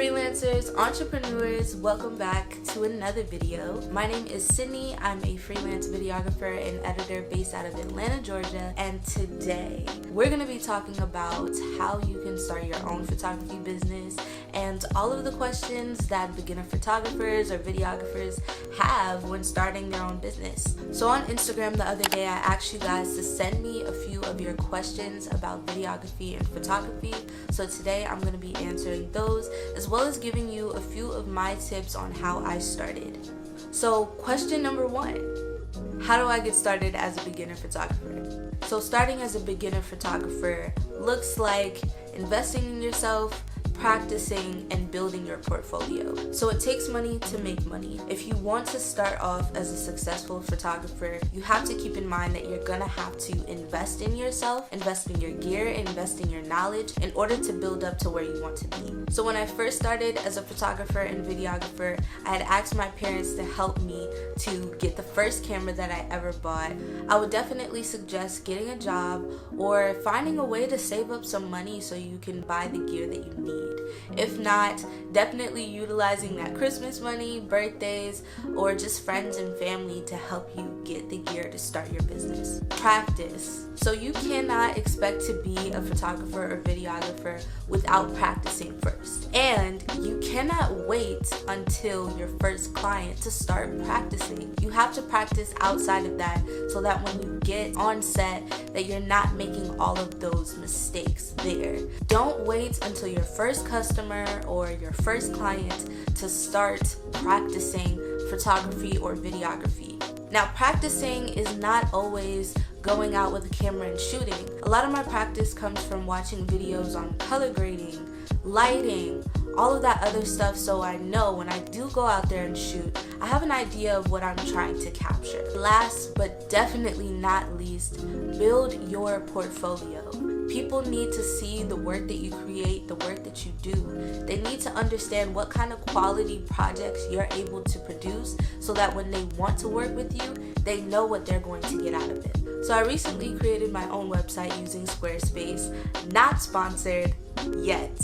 Freelancers, entrepreneurs, welcome back to another video. My name is Sydney. I'm a freelance videographer and editor based out of Atlanta, Georgia. And today we're going to be talking about how you can start your own photography business and all of the questions that beginner photographers or videographers have when starting their own business. So on Instagram the other day, I asked you guys to send me a few of your questions about videography and photography. So today I'm going to be answering those, as well as giving you a few of my tips on how I started. So question number one, how do I get started as a beginner photographer? So starting as a beginner photographer looks like investing in yourself, practicing, and building your portfolio. So it takes money to make money. If you want to start off as a successful photographer, you have to keep in mind that you're gonna have to invest in yourself, invest in your gear, invest in your knowledge in order to build up to where you want to be. So when I first started as a photographer and videographer, I had asked my parents to help me to get the first camera that I ever bought. I would definitely suggest getting a job or finding a way to save up some money so you can buy the gear that you need. If not, definitely utilizing that Christmas money, birthdays, or just friends and family to help you get the gear to start your business. Practice. So you cannot expect to be a photographer or videographer without practicing first. And you cannot wait until your first client to start practicing. You have to practice outside of that so that when you get on set that you're not making all of those mistakes there. Don't wait until your first customer or your first client to start practicing photography or videography. Now, practicing is not always going out with a camera and shooting. A lot of my practice comes from watching videos on color grading, lighting, all of that other stuff, so I know when I do go out there and shoot, I have an idea of what I'm trying to capture. Last but definitely not least, build your portfolio. People need to see the work that you create, the work that you do. They need to understand what kind of quality projects you're able to produce so that when they want to work with you, they know what they're going to get out of it. So I recently created my own website using Squarespace, not sponsored yet,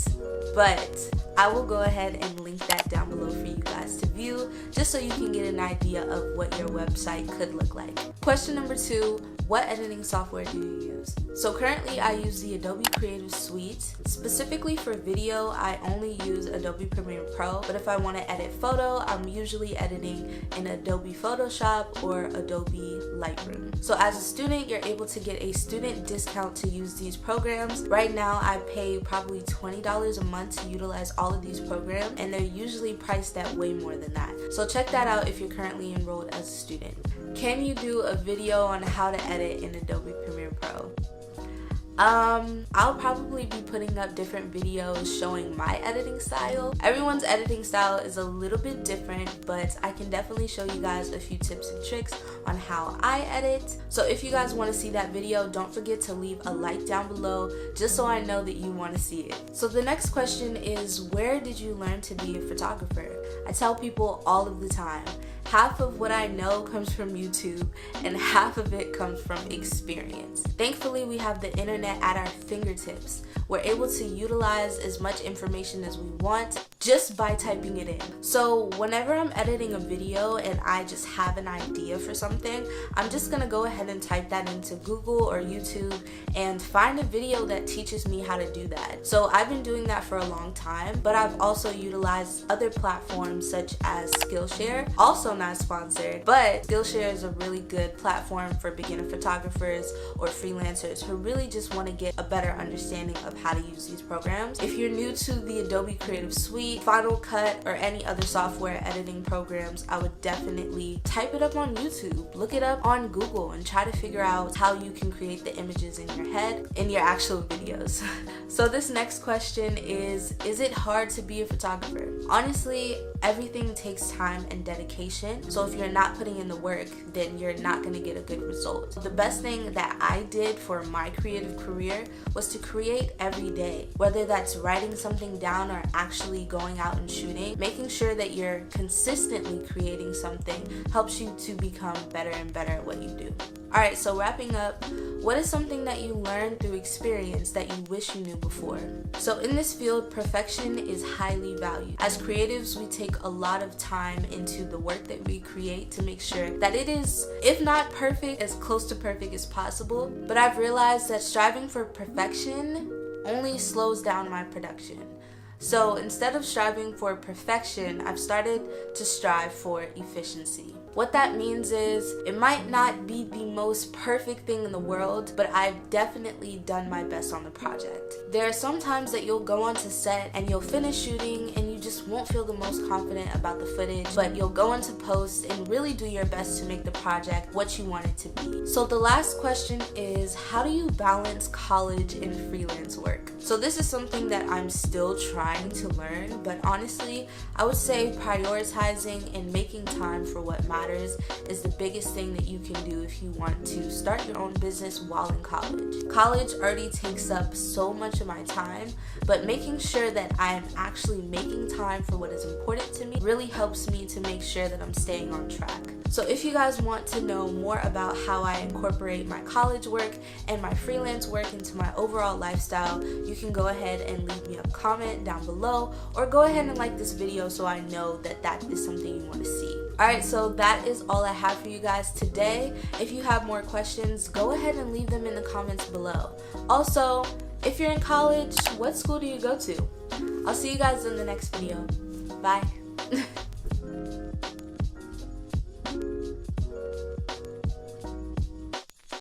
but I will go ahead and link that down below for you guys to view, just so you can get an idea of what your website could look like. Question number two, what editing software do you use? So currently I use the Adobe Creative Suite. Specifically for video, I only use Adobe Premiere Pro, but if I want to edit photo, I'm usually editing in Adobe Photoshop or Adobe Lightroom. So as a student, you're able to get a student discount to use these programs. Right now, I pay probably $20 a month to utilize all of these programs, and they're usually priced at way more than that. So check that out if you're currently enrolled as a student. Can you do a video on how to edit in Adobe Premiere Pro? I'll probably be putting up different videos showing my editing style. Everyone's editing style is a little bit different, but I can definitely show you guys a few tips and tricks on how I edit. So if you guys want to see that video, don't forget to leave a like down below just so I know that you want to see it. So the next question is, where did you learn to be a photographer? I tell people all of the time, half of what I know comes from YouTube and half of it comes from experience. Thankfully, we have the internet at our fingertips. We're able to utilize as much information as we want just by typing it in. So whenever I'm editing a video and I just have an idea for something, I'm just gonna go ahead and type that into Google or YouTube and find a video that teaches me how to do that. So I've been doing that for a long time, but I've also utilized other platforms such as Skillshare, also not sponsored, but Skillshare is a really good platform for beginner photographers or freelancers who really just want to get a better understanding of how to use these programs. If you're new to the Adobe Creative Suite, Final Cut, or any other software editing programs, I would definitely type it up on YouTube, look it up on Google, and try to figure out how you can create the images in your head in your actual videos. So this next question is it hard to be a photographer? Honestly, everything takes time and dedication. So if you're not putting in the work, then you're not going to get a good result. The best thing that I did for my creative career was to create every day, whether that's writing something down or actually going out and shooting. Making sure that you're consistently creating something helps you to become better and better at what you do. Alright, so wrapping up, what is something that you learned through experience that you wish you knew before? So in this field, perfection is highly valued. As creatives, we take a lot of time into the work that we create to make sure that it is, if not perfect, as close to perfect as possible. But I've realized that striving for perfection only slows down my production. So instead of striving for perfection, I've started to strive for efficiency. What that means is it might not be the most perfect thing in the world, but I've definitely done my best on the project. There are some times that you'll go onto set and you'll finish shooting and you just won't feel the most confident about the footage, but you'll go into post and really do your best to make the project what you want it to be. So the last question is, how do you balance college and freelance work? So this is something that I'm still trying to learn, but honestly, I would say prioritizing and making time for what matters is the biggest thing that you can do if you want to start your own business while in college. College already takes up so much of my time, but making sure that I am actually making time for what is important to me really helps me to make sure that I'm staying on track. So if you guys want to know more about how I incorporate my college work and my freelance work into my overall lifestyle, you can go ahead and leave me a comment down below, or go ahead and like this video so I know that that is something you want to see. Alright, so that is all I have for you guys today. If you have more questions, go ahead and leave them in the comments below. Also, if you're in college, what school do you go to? I'll see you guys in the next video. Bye.